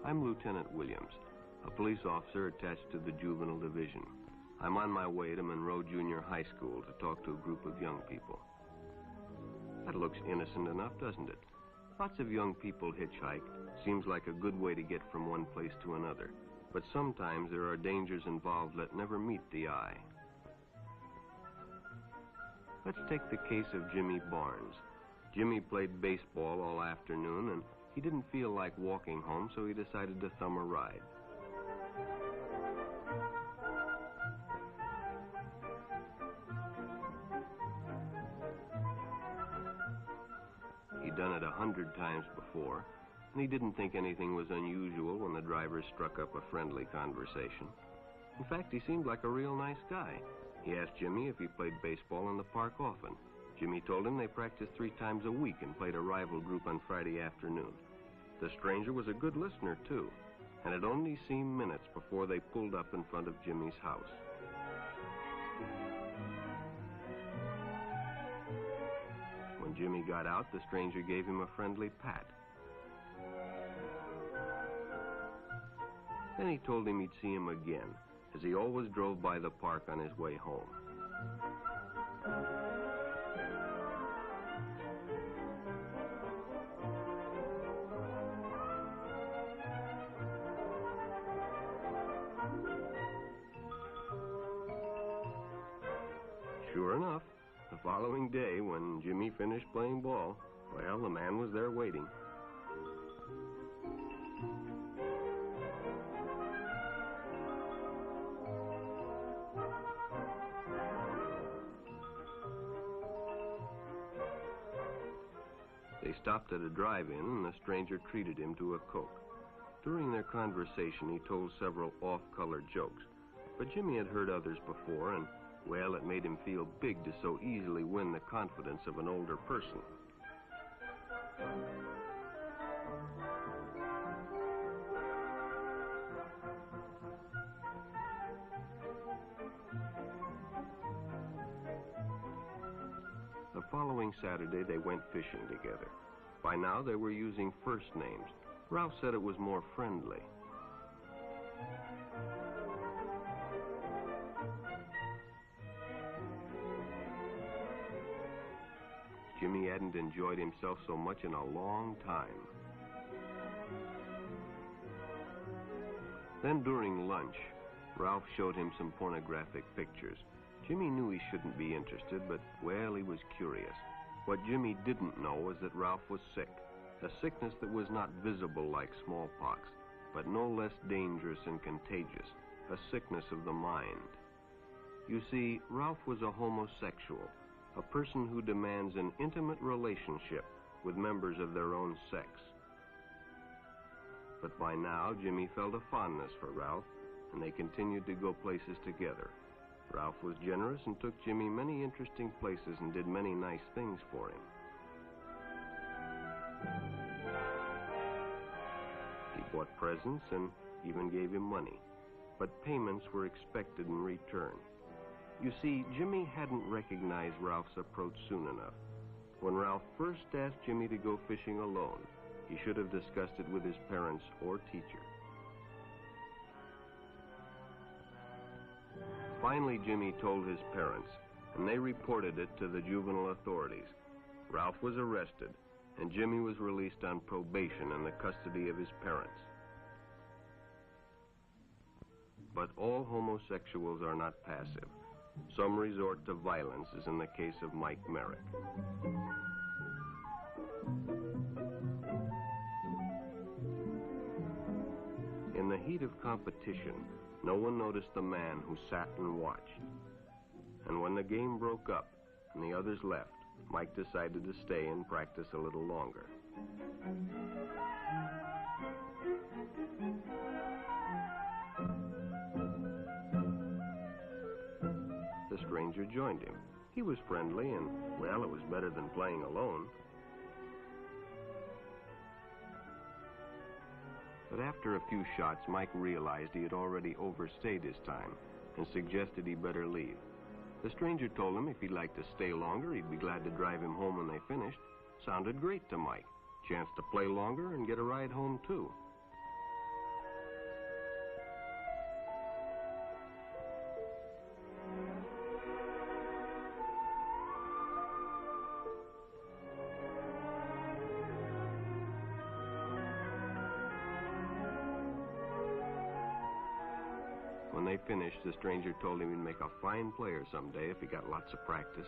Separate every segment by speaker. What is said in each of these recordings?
Speaker 1: I'm Lieutenant Williams, a police officer attached to the Juvenile Division. I'm on my way to Monroe Junior High School to talk to a group of young people. That looks innocent enough, doesn't it? Lots of young people hitchhike. Seems like a good way to get from one place to another. But sometimes there are dangers involved that never meet the eye. Let's take the case of Jimmy Barnes. Jimmy played baseball all afternoon, and he didn't feel like walking home, so he decided to thumb a ride. He'd done it 100 times before, and he didn't think anything was unusual when the driver struck up a friendly conversation. In fact, he seemed like a real nice guy. He asked Jimmy if he played baseball in the park often. Jimmy told him they practiced 3 times a week and played a rival group on Friday afternoon. The stranger was a good listener, too, and it only seemed minutes before they pulled up in front of Jimmy's house. When Jimmy got out, the stranger gave him a friendly pat. Then he told him he'd see him again, as he always drove by the park on his way home. Sure enough, the following day, when Jimmy finished playing ball, well, the man was there waiting. They stopped at a drive-in, and the stranger treated him to a Coke. During their conversation, he told several off-color jokes, but Jimmy had heard others before, and well, it made him feel big to so easily win the confidence of an older person. The following Saturday, they went fishing together. By now, they were using first names. Ralph said it was more friendly. Jimmy hadn't enjoyed himself so much in a long time. Then during lunch, Ralph showed him some pornographic pictures. Jimmy knew he shouldn't be interested, but, well, he was curious. What Jimmy didn't know was that Ralph was sick, a sickness that was not visible like smallpox, but no less dangerous and contagious, a sickness of the mind. You see, Ralph was a homosexual, a person who demands an intimate relationship with members of their own sex. But by now, Jimmy felt a fondness for Ralph, and they continued to go places together. Ralph was generous and took Jimmy many interesting places and did many nice things for him. He bought presents and even gave him money, but payments were expected in return. You see, Jimmy hadn't recognized Ralph's approach soon enough. When Ralph first asked Jimmy to go fishing alone, he should have discussed it with his parents or teacher. Finally, Jimmy told his parents, and they reported it to the juvenile authorities. Ralph was arrested, and Jimmy was released on probation in the custody of his parents. But all homosexuals are not passive. Some resort to violence, as in the case of Mike Merrick. In the heat of competition, no one noticed the man who sat and watched. And when the game broke up and the others left, Mike decided to stay and practice a little longer. The stranger joined him. He was friendly and, well, it was better than playing alone. But after a few shots, Mike realized he had already overstayed his time and suggested he better leave. The stranger told him if he'd like to stay longer, he'd be glad to drive him home when they finished. Sounded great to Mike. Chance to play longer and get a ride home, too. When they finished, the stranger told him he'd make a fine player someday if he got lots of practice.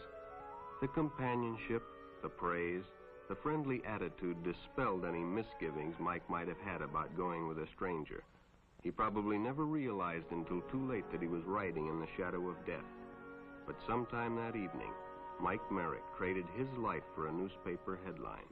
Speaker 1: The companionship, the praise, the friendly attitude dispelled any misgivings Mike might have had about going with a stranger. He probably never realized until too late that he was riding in the shadow of death. But sometime that evening, Mike Merrick traded his life for a newspaper headline.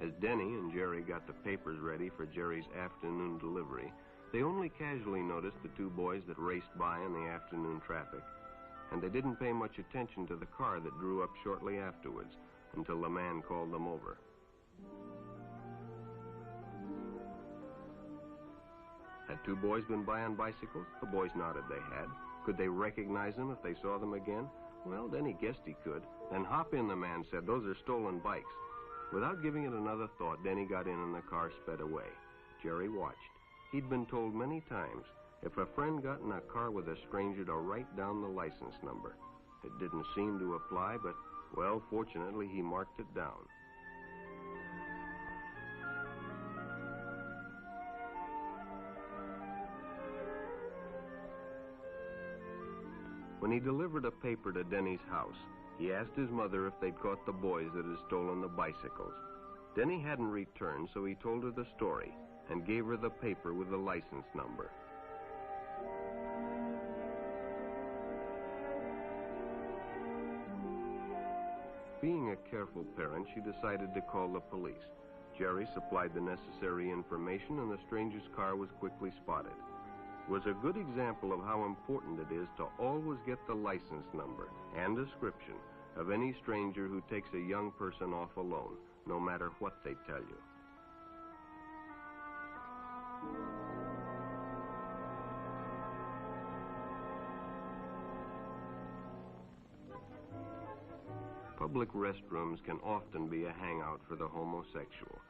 Speaker 1: As Denny and Jerry got the papers ready for Jerry's afternoon delivery, they only casually noticed the two boys that raced by in the afternoon traffic, and they didn't pay much attention to the car that drew up shortly afterwards until the man called them over. Had two boys been by on bicycles? The boys nodded they had. Could they recognize them if they saw them again? Well, Denny guessed he could. Then hop in, the man said. Those are stolen bikes. Without giving it another thought, Denny got in and the car sped away. Jerry watched. He'd been told many times, if a friend got in a car with a stranger, to write down the license number. It didn't seem to apply, but, well, fortunately, he marked it down. When he delivered a paper to Denny's house, he asked his mother if they'd caught the boys that had stolen the bicycles. Denny hadn't returned, so he told her the story and gave her the paper with the license number. Being a careful parent, she decided to call the police. Jerry supplied the necessary information, and the stranger's car was quickly spotted. It was a good example of how important it is to always get the license number and description of any stranger who takes a young person off alone, no matter what they tell you. Public restrooms can often be a hangout for the homosexual.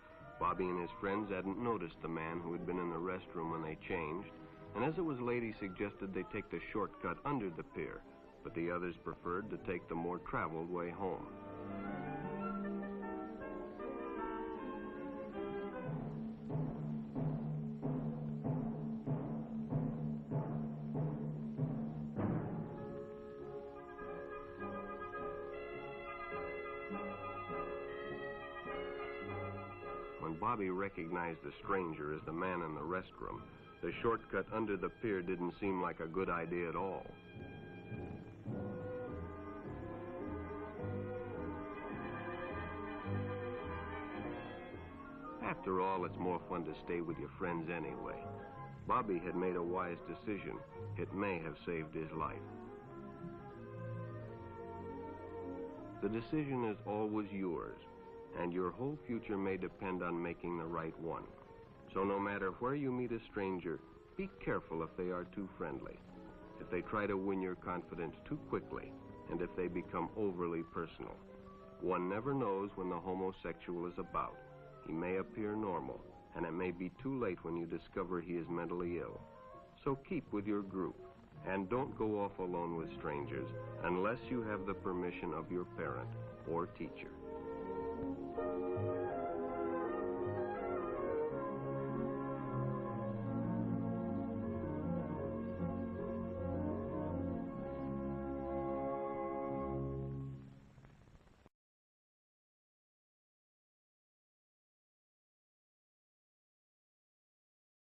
Speaker 1: Bobby and his friends hadn't noticed the man who had been in the restroom when they changed, and as it was late, he suggested they take the shortcut under the pier, but the others preferred to take the more traveled way home. When Bobby recognized the stranger as the man in the restroom, the shortcut under the pier didn't seem like a good idea at all. After all, it's more fun to stay with your friends anyway. Bobby had made a wise decision. It may have saved his life. The decision is always yours, and your whole future may depend on making the right one. So no matter where you meet a stranger, be careful if they are too friendly, if they try to win your confidence too quickly, and if they become overly personal. One never knows when the homosexual is about. He may appear normal, and it may be too late when you discover he is mentally ill. So keep with your group, and don't go off alone with strangers unless you have the permission of your parent or teacher.